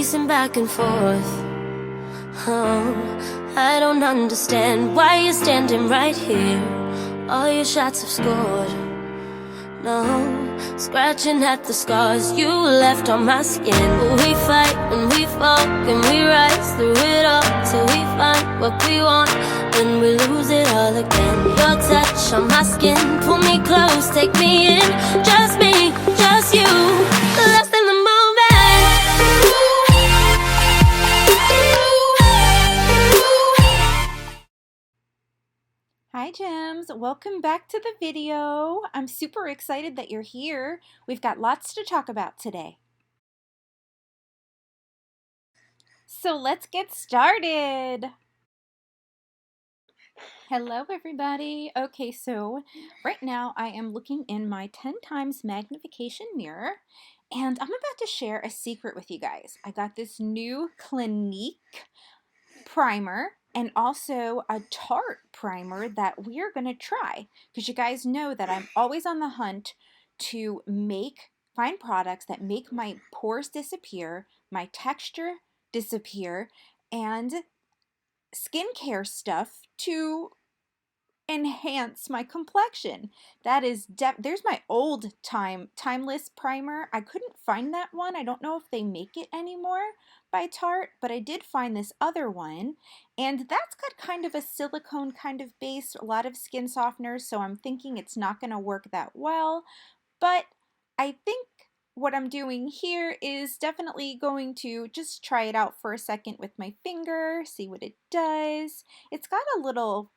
pacing back and forth. Oh, I don't understand why you're standing right here. All your shots have scored. No, scratching at the scars you left on my skin. We fight and we fall and we rise through it all till we find what we want, then we lose it all again. Your touch on my skin, pull me close, take me in. Just me, just you, lost in the moment. Hi gems, welcome back to the video. I'm super excited that you're here. We've got lots to talk about today. So let's get started. Hello everybody. Okay, so right now I am looking in my 10 times magnification mirror and I'm about to share a secret with you guys. I got this new Clinique primer and also a Tarte primer that we're going to try, because you guys know that I'm always on the hunt to find products that make my pores disappear, my texture disappear, and skincare stuff to enhance my complexion. That is there's my old timeless primer. I couldn't find that one. I don't know if they make it anymore by Tarte, but I did find this other one, and that's got kind of a silicone kind of base, a lot of skin softeners, so I'm thinking it's not going to work that well, but I think what I'm doing here is definitely going to just try it out for a second with my finger, see what it does. It's got a little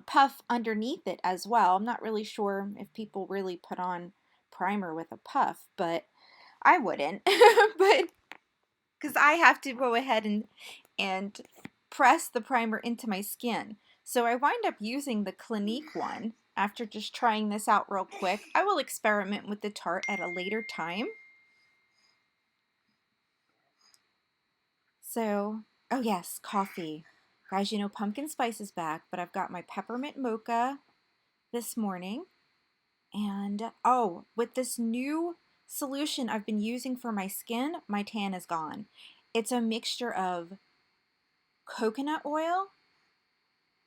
puff underneath it as well. I'm not really sure if people really put on primer with a puff, but I wouldn't. But because I have to go ahead and press the primer into my skin. So I wind up using the Clinique one after just trying this out real quick. I will experiment with the Tarte at a later time. So, oh yes, coffee. Guys, you know pumpkin spice is back, but I've got my peppermint mocha this morning. And oh, with this new solution I've been using for my skin, my tan is gone. It's a mixture of coconut oil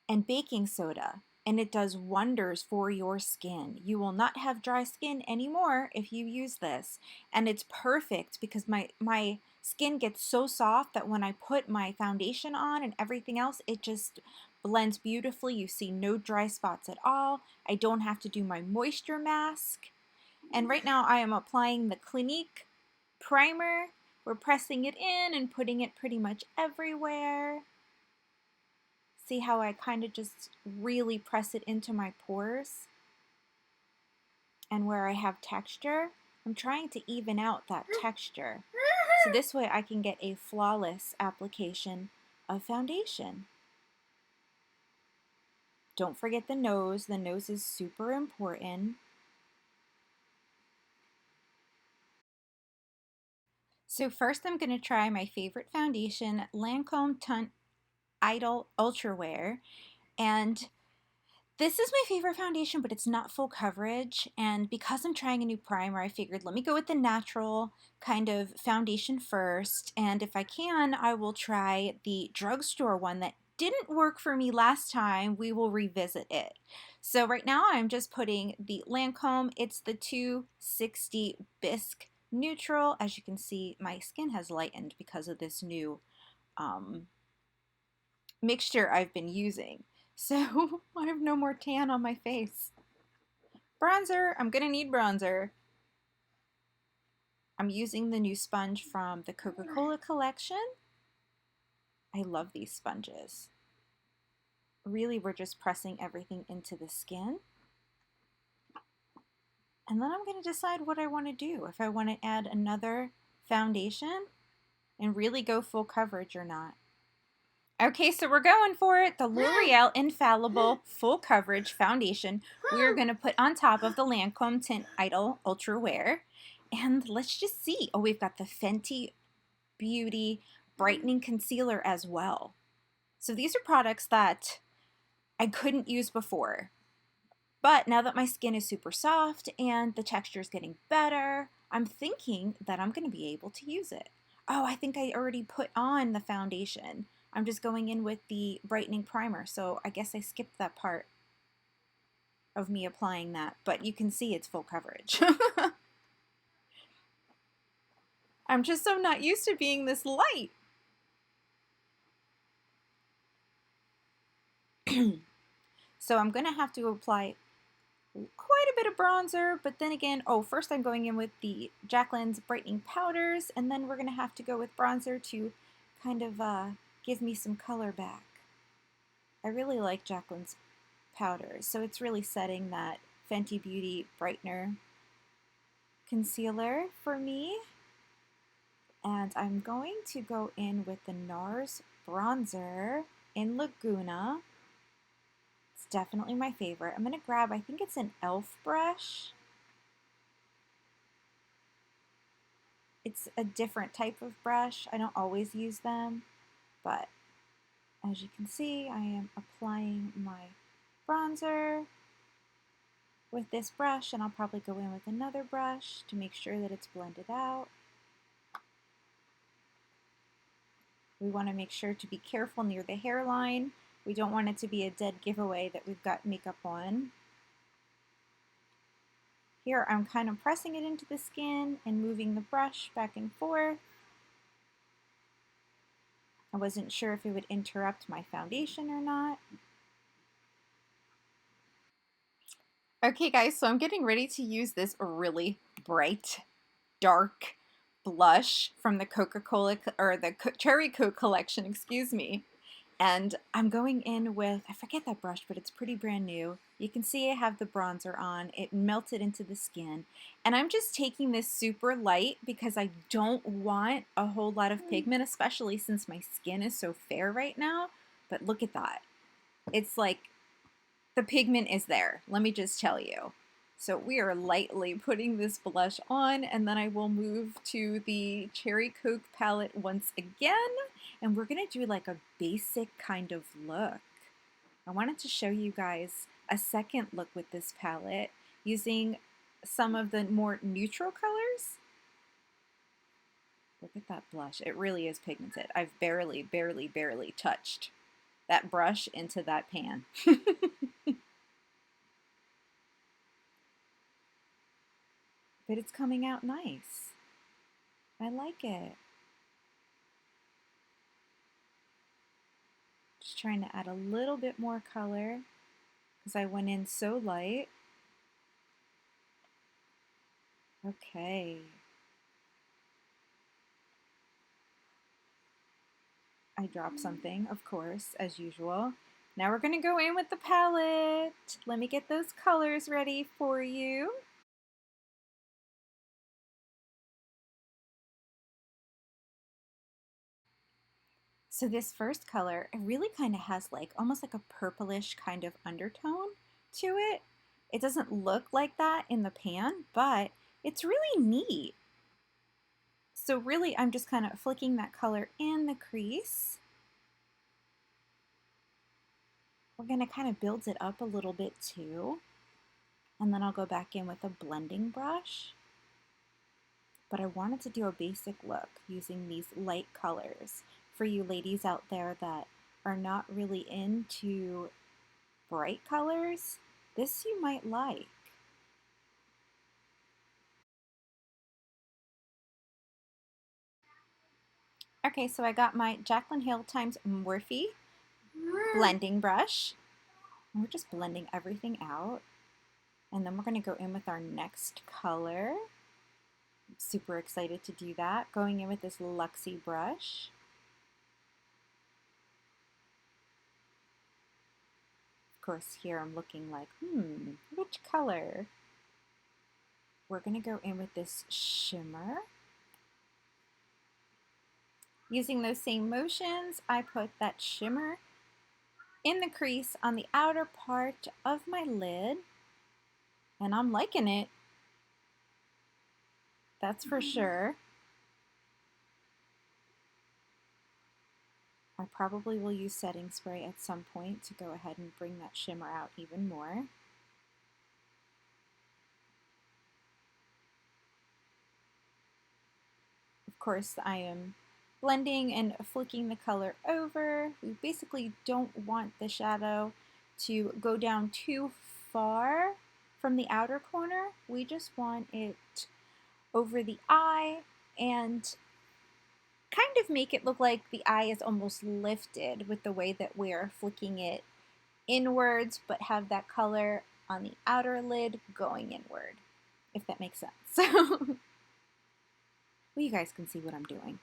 and baking soda, and it does wonders for your skin. You will not have dry skin anymore if you use this. And it's perfect because my skin gets so soft that when I put my foundation on and everything else, it just blends beautifully. You see no dry spots at all. I don't have to do my moisture mask. And right now I am applying the Clinique primer. We're pressing it in and putting it pretty much everywhere. See how I kind of just really press it into my pores? And where I have texture, I'm trying to even out that texture. So this way I can get a flawless application of foundation. Don't forget the nose. The nose is super important. So first I'm going to try my favorite foundation, Lancome Teint Ultra Wear. And this is my favorite foundation, but it's not full coverage. And because I'm trying a new primer, I figured let me go with the natural kind of foundation first. And if I can, I will try the drugstore one that didn't work for me last time. We will revisit it. So right now I'm just putting the Lancome. It's the 260 Bisque Neutral. As you can see, my skin has lightened because of this new mixture I've been using. So I have no more tan on my face. Bronzer, I'm gonna need bronzer. I'm using the new sponge from the Coca-Cola collection. I love these sponges. Really, we're just pressing everything into the skin. And then I'm gonna decide what I wanna do. If I wanna add another foundation and really go full coverage or not. Okay, so we're going for it. The L'Oreal Infallible Full Coverage Foundation we're going to put on top of the Lancome Teint Ultra Wear. And let's just see. Oh, we've got the Fenty Beauty Brightening Concealer as well. So these are products that I couldn't use before. But now that my skin is super soft and the texture is getting better, I'm thinking that I'm going to be able to use it. Oh, I think I already put on the foundation. I'm just going in with the brightening primer, so I guess I skipped that part of me applying that, but you can see it's full coverage. I'm just so not used to being this light. So I'm gonna have to apply quite a bit of bronzer, but then again, oh, first I'm going in with the Jaclyn's brightening powders, and then we're gonna have to go with bronzer to kind of give me some color back. I really like Jaclyn's powders, so it's really setting that Fenty Beauty brightener concealer for me. And I'm going to go in with the NARS bronzer in Laguna. It's definitely my favorite. I'm going to grab, I think it's an e.l.f. brush. It's a different type of brush. I don't always use them, but as you can see, I am applying my bronzer with this brush, and I'll probably go in with another brush to make sure that it's blended out. We want to make sure to be careful near the hairline. We don't want it to be a dead giveaway that we've got makeup on. Here I'm kind of pressing it into the skin and moving the brush back and forth. I wasn't sure if it would interrupt my foundation or not. Okay guys, so I'm getting ready to use this really bright, dark blush from the Coca-Cola, or the Cherry Coke Collection, excuse me. And I'm going in with, I forget that brush, but it's pretty brand new. You can see I have the bronzer on. It melted into the skin. And I'm just taking this super light because I don't want a whole lot of pigment, especially since my skin is so fair right now. But look at that. It's like the pigment is there, let me just tell you. So we are lightly putting this blush on, and then I will move to the Cherry Coke palette once again, and we're gonna do like a basic kind of look. I wanted to show you guys a second look with this palette using some of the more neutral colors. Look at that blush, it really is pigmented. I've barely touched that brush into that pan. But it's coming out nice. I like it. Just trying to add a little bit more color because I went in so light. Okay. I dropped something, of course, as usual. Now we're going to go in with the palette. Let me get those colors ready for you. So this first color, it really kind of has like almost like a purplish kind of undertone to it. It doesn't look like that in the pan, but it's really neat. So really I'm just kind of flicking that color in the crease. We're going to kind of build it up a little bit too. And then I'll go back in with a blending brush. But I wanted to do a basic look using these light colors for you ladies out there that are not really into bright colors. This you might like. Okay, so I got my Jaclyn Hill times Morphe blending brush. And we're just blending everything out. And then we're going to go in with our next color. I'm super excited to do that. Going in with this Luxie brush. Of course, here I'm looking like, which color? We're going to go in with this shimmer. Using those same motions, I put that shimmer in the crease on the outer part of my lid. And I'm liking it. That's for sure. I probably will use setting spray at some point to go ahead and bring that shimmer out even more. Of course, I am blending and flicking the color over. We basically don't want the shadow to go down too far from the outer corner. We just want it over the eye and kind of make it look like the eye is almost lifted with the way that we're flicking it inwards, but have that color on the outer lid going inward, if that makes sense. So well, you guys can see what I'm doing.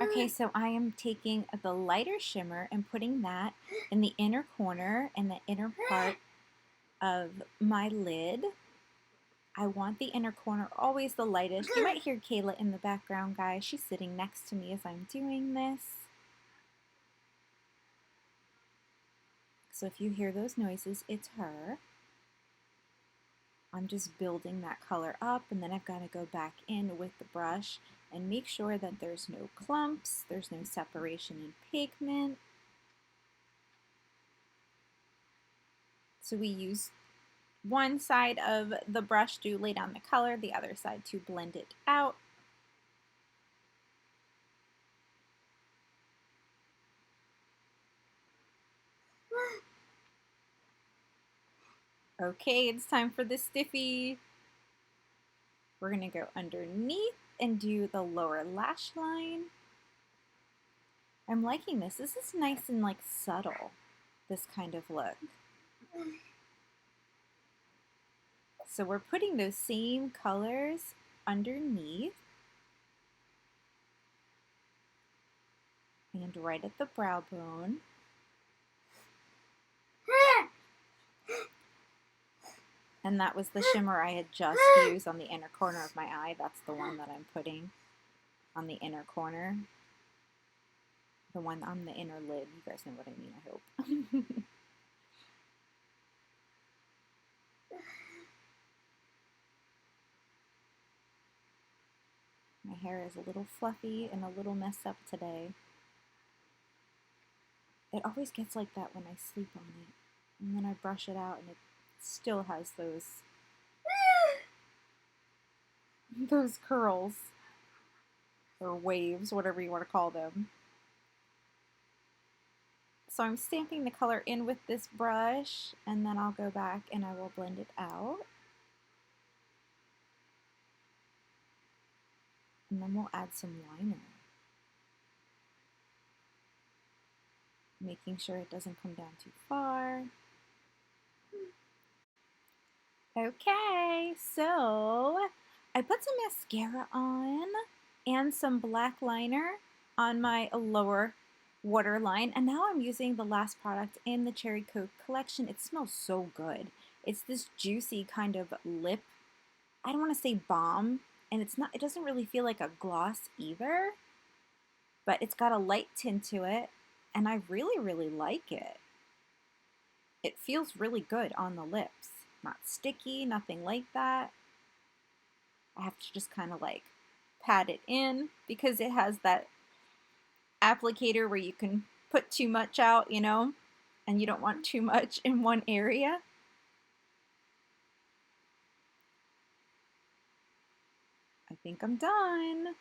Okay, so I am taking the lighter shimmer and putting that in the inner corner and the inner part of my lid. I want the inner corner always the lightest. You might hear Kayla in the background, guys. She's sitting next to me as I'm doing this. So if you hear those noises, it's her. I'm just building that color up, and then I've got to go back in with the brush and make sure that there's no clumps, there's no separation in pigment. So we use one side of the brush to lay down the color, the other side to blend it out. Okay, it's time for the stiffy. We're gonna go underneath and do the lower lash line. I'm liking this. This is nice and like subtle, this kind of look. So we're putting those same colors underneath and right at the brow bone. And that was the shimmer I had just used on the inner corner of my eye. That's the one that I'm putting on the inner corner. The one on the inner lid. You guys know what I mean, I hope. My hair is a little fluffy and a little messed up today. It always gets like that when I sleep on it. And then I brush it out and it still has those curls or waves, whatever you want to call them. So I'm stamping the color in with this brush, and then I'll go back and I will blend it out. And then we'll add some liner, making sure it doesn't come down too far. Okay, so I put some mascara on and some black liner on my lower waterline, and now I'm using the last product in the Cherry Coke collection. It smells so good. It's this juicy kind of lip, I don't want to say balm, and it doesn't really feel like a gloss either, but it's got a light tint to it, and I really, really like it. It feels really good on the lips. Not sticky, nothing like that. I have to just kind of like pat it in because it has that applicator where you can put too much out, you know, and you don't want too much in one area. I think I'm done.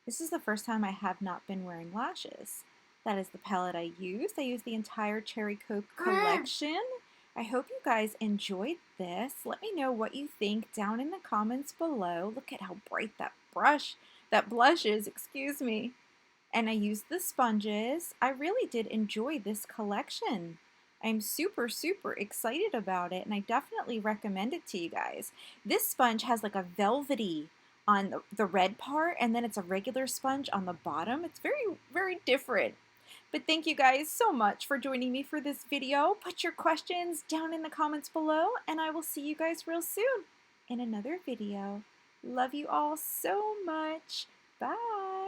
This is the first time I have not been wearing lashes. That is the palette I used. I used the entire Cherry Coke collection. I hope you guys enjoyed this. Let me know what you think down in the comments below. Look at how bright that blush is, excuse me. And I used the sponges. I really did enjoy this collection. I'm super, super excited about it, and I definitely recommend it to you guys. This sponge has like a velvety on the red part, and then it's a regular sponge on the bottom. It's very, very different. But thank you guys so much for joining me for this video. Put your questions down in the comments below, and I will see you guys real soon in another video. Love you all so much. Bye.